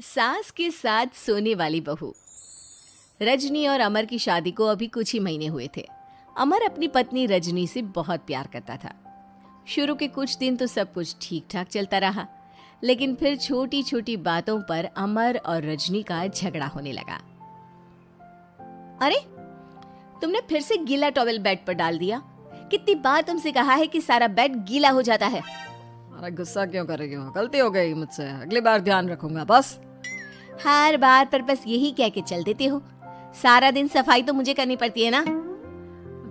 सास के साथ सोने वाली बहू। रजनी और अमर की शादी को अभी कुछ ही महीने हुए थे। अमर अपनी पत्नी रजनी से बहुत प्यार करता था। शुरू के कुछ दिन तो सब कुछ ठीक ठाक चलता रहा, लेकिन फिर छोटी छोटी बातों पर अमर और रजनी का झगड़ा होने लगा। अरे, तुमने फिर से गीला टॉवेल बेड पर डाल दिया। कितनी बार तुमसे कहा है कि सारा बेड गीला हो जाता है। अरे गुस्सा क्यों कर रही हो? गलती हो गई मुझसे, अगली बार ध्यान रखूंगा। बस हर बार पर बस यही कह के चल देते हो। सारा दिन सफाई तो मुझे करनी पड़ती है ना।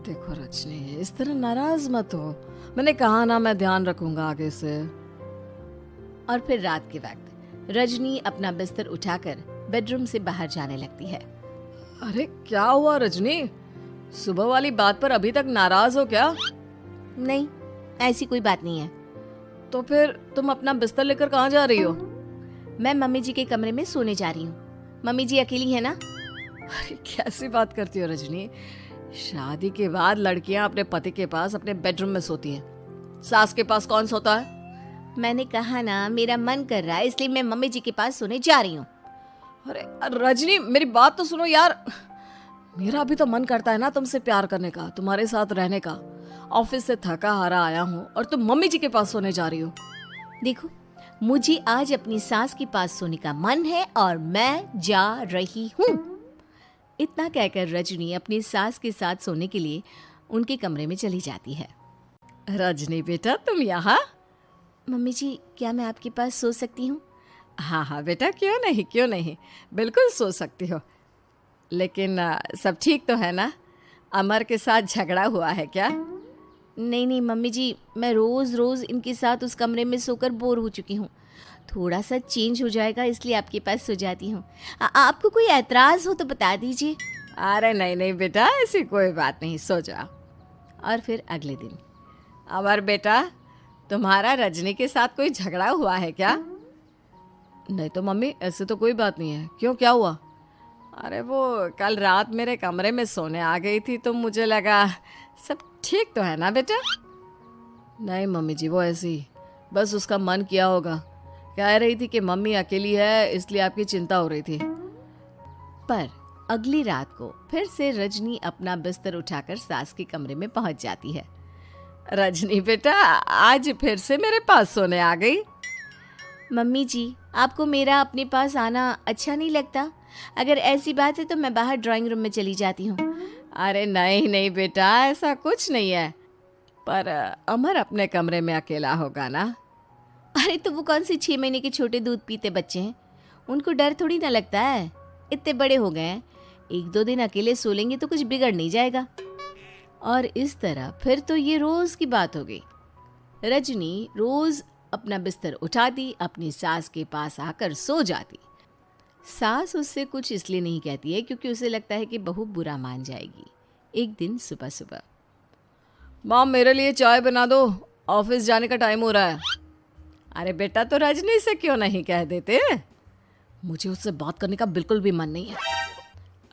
देखो रजनी, इस तरह नाराज मत हो। मैंने कहा ना, मैं ध्यान रखूंगा आगे से। और फिर रात के वक्त रजनी अपना बिस्तर उठाकर बेडरूम से बाहर जाने लगती है। अरे क्या हुआ रजनी? सुबह वाली बात पर अभी तक नाराज हो क्या? नहीं, ऐसी कोई बात नहीं है। तो फिर तुम अपना बिस्तर लेकर कहाँ जा रही हो? मैं मम्मी जी के कमरे में सोने जा रही हूँ। मम्मी जी अकेली है ना। अरे कैसी बात करती हो रजनी? शादी के बाद लड़कियां अपने पति के पास अपने बेडरूम में सोती हैं। सास के पास कौन सोता है? मैंने कहा ना, मेरा मन कर रहा है इसलिए मैं मम्मी जी के पास सोने जा रही हूँ। अरे रजनी, मेरी बात तो सुनो यार। मेरा भी तो मन करता है ना तुमसे प्यार करने का, तुम्हारे साथ रहने का। ऑफिस से थका हारा आया हूँ और तुम मम्मी जी के पास सोने जा रही हो। देखो, मुझे आज अपनी सास के पास सोने का मन है और मैं जा रही हूँ। इतना कहकर रजनी अपनी सास के साथ सोने के लिए उनके कमरे में चली जाती है। रजनी बेटा, तुम यहाँ? मम्मी जी, क्या मैं आपके पास सो सकती हूँ? हाँ हाँ बेटा, क्यों नहीं, क्यों नहीं, बिल्कुल सो सकती हो। लेकिन सब ठीक तो है ना? अमर के साथ झगड़ा हुआ है क्या? नहीं नहीं मम्मी जी, मैं रोज़ रोज़ इनके साथ उस कमरे में सोकर बोर हो चुकी हूँ। थोड़ा सा चेंज हो जाएगा इसलिए आपके पास सो जाती हूँ। आपको कोई ऐतराज़ हो तो बता दीजिए। अरे नहीं नहीं बेटा, ऐसी कोई बात नहीं, सो जाओ। और फिर अगले दिन। अमर बेटा, तुम्हारा रजनी के साथ कोई झगड़ा हुआ है क्या? नहीं तो मम्मी, ऐसे तो कोई बात नहीं है। क्यों, क्या हुआ? अरे वो कल रात मेरे कमरे में सोने आ गई थी तो मुझे लगा सब ठीक तो है ना बेटा? नहीं मम्मी जी, वो ऐसे ही बस उसका मन किया होगा। कह रही थी कि मम्मी अकेली है इसलिए आपकी चिंता हो रही थी। पर अगली रात को फिर से रजनी अपना बिस्तर उठाकर सास के कमरे में पहुंच जाती है। रजनी बेटा, आज फिर से मेरे पास सोने आ गई। मम्मी जी, आपको मेरा अपने पास आना अच्छा नहीं लगता? अगर ऐसी बात है तो मैं बाहर ड्राइंग रूम में चली जाती हूँ। अरे नहीं नहीं बेटा, ऐसा कुछ नहीं है। पर अमर अपने कमरे में अकेला होगा ना? अरे तो वो कौन से 6 महीने के छोटे दूध पीते बच्चे हैं, उनको डर थोड़ी ना लगता है। इतने बड़े हो गए हैं, 1-2 दिन अकेले सो लेंगे तो कुछ बिगड़ नहीं जाएगा। और इस तरह फिर तो ये रोज की बात हो गई। रजनी रोज अपना बिस्तर उठाती, अपनी सास के पास आकर सो जाती। सास उससे कुछ इसलिए नहीं कहती है क्योंकि उसे लगता है कि बहू बुरा मान जाएगी। एक दिन सुबह सुबह, माँ मेरे लिए चाय बना दो, ऑफिस जाने का टाइम हो रहा है। अरे बेटा, तो रजनी से क्यों नहीं कह देते? मुझे उससे बात करने का बिल्कुल भी मन नहीं है।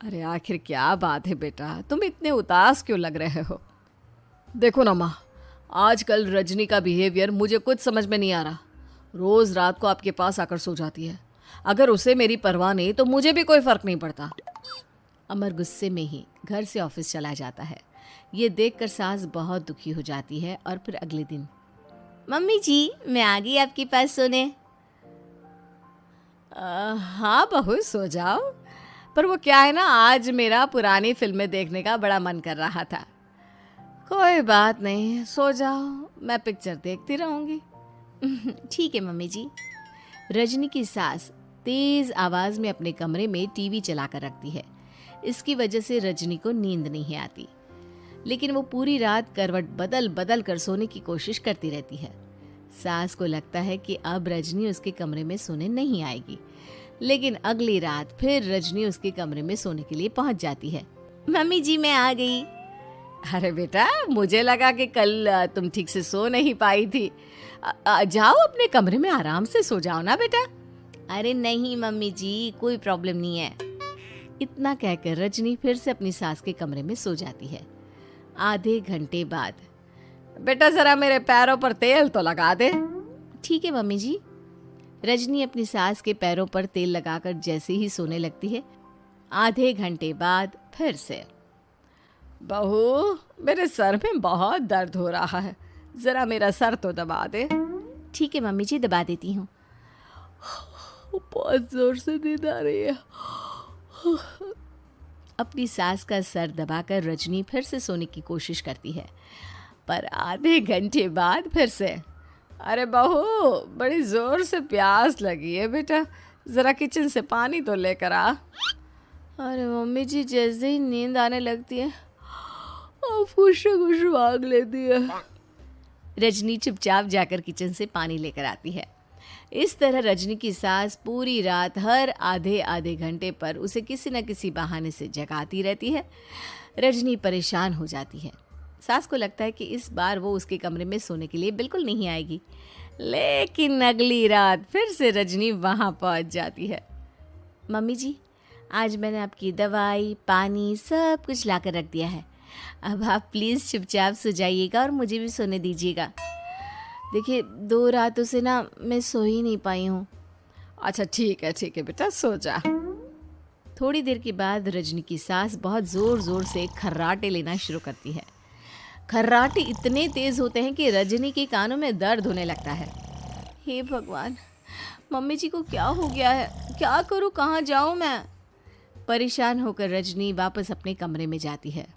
अरे आखिर क्या बात है बेटा, तुम इतने उदास क्यों लग रहे हो? देखो ना माँ, आजकल रजनी का बिहेवियर मुझे कुछ समझ में नहीं आ रहा। रोज रात को आपके पास आकर सो जाती है। अगर उसे मेरी परवाह नहीं तो मुझे भी कोई फर्क नहीं पड़ता। अमर गुस्से में ही घर से ऑफिस चला जाता है। ये देखकर सास बहुत दुखी हो जाती है। और फिर अगले दिन, मम्मी जी, मैं आ गई आपके पास सोने। हाँ बहू, सो जाओ। पर वो क्या है ना, आज मेरा पुरानी फिल्में देखने का बड़ा मन कर रहा था। कोई बात नहीं, सो जाओ, मैं पिक्चर देखती रहूंगी। ठीक है मम्मी जी। रजनी की सास तेज आवाज में अपने कमरे में टीवी चलाकर रखती है। इसकी वजह से रजनी को नींद नहीं आती, लेकिन वो पूरी रात करवट बदल बदल कर सोने की कोशिश करती रहती है। सास को लगता है कि अब रजनी उसके कमरे में सोने नहीं आएगी, लेकिन अगली रात फिर रजनी उसके कमरे में सोने के लिए पहुंच जाती है। मम्मी जी, मैं आ गई। अरे बेटा, मुझे लगा कि कल तुम ठीक से सो नहीं पाई थी। जाओ अपने कमरे में आराम से सो जाओ ना बेटा। अरे नहीं मम्मी जी, कोई प्रॉब्लम नहीं है। इतना कहकर रजनी फिर से अपनी सास के कमरे में सो जाती है। आधे घंटे बाद, बेटा जरा मेरे पैरों पर तेल तो लगा दे। ठीक है मम्मी जी। रजनी अपनी सास के पैरों पर तेल लगाकर जैसे ही सोने लगती है, आधे घंटे बाद फिर से। बहू, मेरे सर में बहुत दर्द हो रहा है, जरा मेरा सर तो दबा दे। ठीक है मम्मी जी, दबा देती हूँ। बहुत जोर से नींद आ रही है। अपनी सास का सर दबाकर रजनी फिर से सोने की कोशिश करती है, पर आधे घंटे बाद फिर से। अरे बहू, बड़ी जोर से प्यास लगी है बेटा, जरा किचन से पानी तो लेकर आ। अरे मम्मी जी, जैसे ही नींद आने लगती है कुछ मांग लेती है। रजनी चुपचाप जाकर किचन से पानी लेकर आती है। इस तरह रजनी की सास पूरी रात हर आधे आधे घंटे पर उसे किसी न किसी बहाने से जगाती रहती है। रजनी परेशान हो जाती है। सास को लगता है कि इस बार वो उसके कमरे में सोने के लिए बिल्कुल नहीं आएगी, लेकिन अगली रात फिर से रजनी वहाँ पहुँच जाती है। मम्मी जी, आज मैंने आपकी दवाई, पानी सब कुछ लाकर रख दिया है। अब आप प्लीज़ चुपचाप सो जाइएगा और मुझे भी सोने दीजिएगा। देखिए, 2 रातों से ना मैं सो ही नहीं पाई हूँ। अच्छा ठीक है बेटा, सो जा। थोड़ी देर के बाद रजनी की सास बहुत ज़ोर ज़ोर से खर्राटे लेना शुरू करती है। खर्राटे इतने तेज़ होते हैं कि रजनी के कानों में दर्द होने लगता है। हे भगवान, मम्मी जी को क्या हो गया है? क्या करूँ, कहाँ जाऊँ मैं? परेशान होकर रजनी वापस अपने कमरे में जाती है।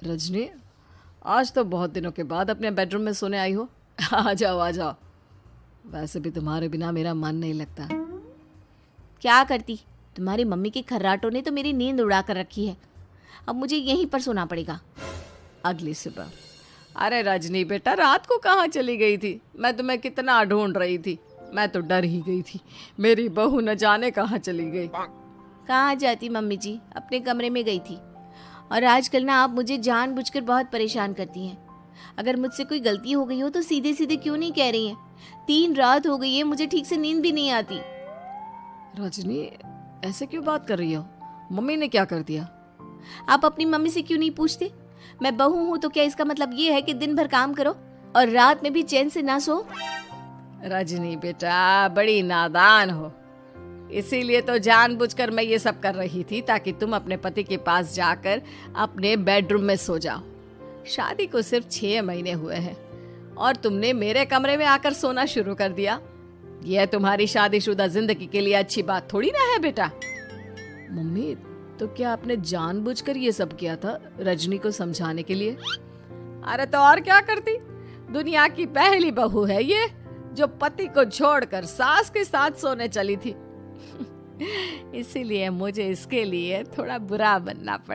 रजनी, आज तो बहुत दिनों के बाद अपने बेडरूम में सोने आई हो। आ जाओ। वैसे भी तुम्हारे बिना मेरा मन नहीं लगता। क्या करती, तुम्हारी मम्मी के खर्राटों ने तो मेरी नींद उड़ा कर रखी है। अब मुझे यहीं पर सोना पड़ेगा। अगली सुबह। अरे रजनी बेटा, रात को कहाँ चली गई थी? मैं तुम्हें कितना ढूंढ रही थी, मैं तो डर ही गई थी। मेरी बहू न जाने कहाँ चली गई। कहाँ जाती मम्मी जी, अपने कमरे में गई थी। और आजकल ना आप मुझे जानबूझकर बहुत परेशान करती हैं। अगर मुझसे कोई गलती हो गई हो तो सीधे सीधे क्यों नहीं कह रही हैं? 3 रात हो गई है, मुझे ठीक से नींद भी नहीं आती। रजनी, ऐसे क्यों बात कर रही हो? मम्मी ने क्या कर दिया? आप अपनी मम्मी से क्यों नहीं पूछते? मैं बहू हूँ तो क्या इसका मतलब ये है कि दिन भर काम करो और रात में भी चैन से ना सो? रजनी बेटा, बड़ी नादान हो। इसीलिए तो जानबूझकर मैं ये सब कर रही थी, ताकि तुम अपने पति के पास जाकर अपने बेडरूम में सो जाओ। शादी को सिर्फ 6 महीने हुए हैं और तुमने मेरे कमरे में आकर सोना शुरू कर दिया। यह तुम्हारी शादीशुदा जिंदगी के लिए अच्छी बात थोड़ी ना है बेटा। मम्मी, तो क्या आपने जानबूझकर ये सब किया था रजनी को समझाने के लिए? अरे तो और क्या करती? दुनिया की पहली बहू है ये, जो पति को छोड़कर सास के साथ सोने चली थी। इसीलिए मुझे इसके लिए थोड़ा बुरा बनना पड़ा।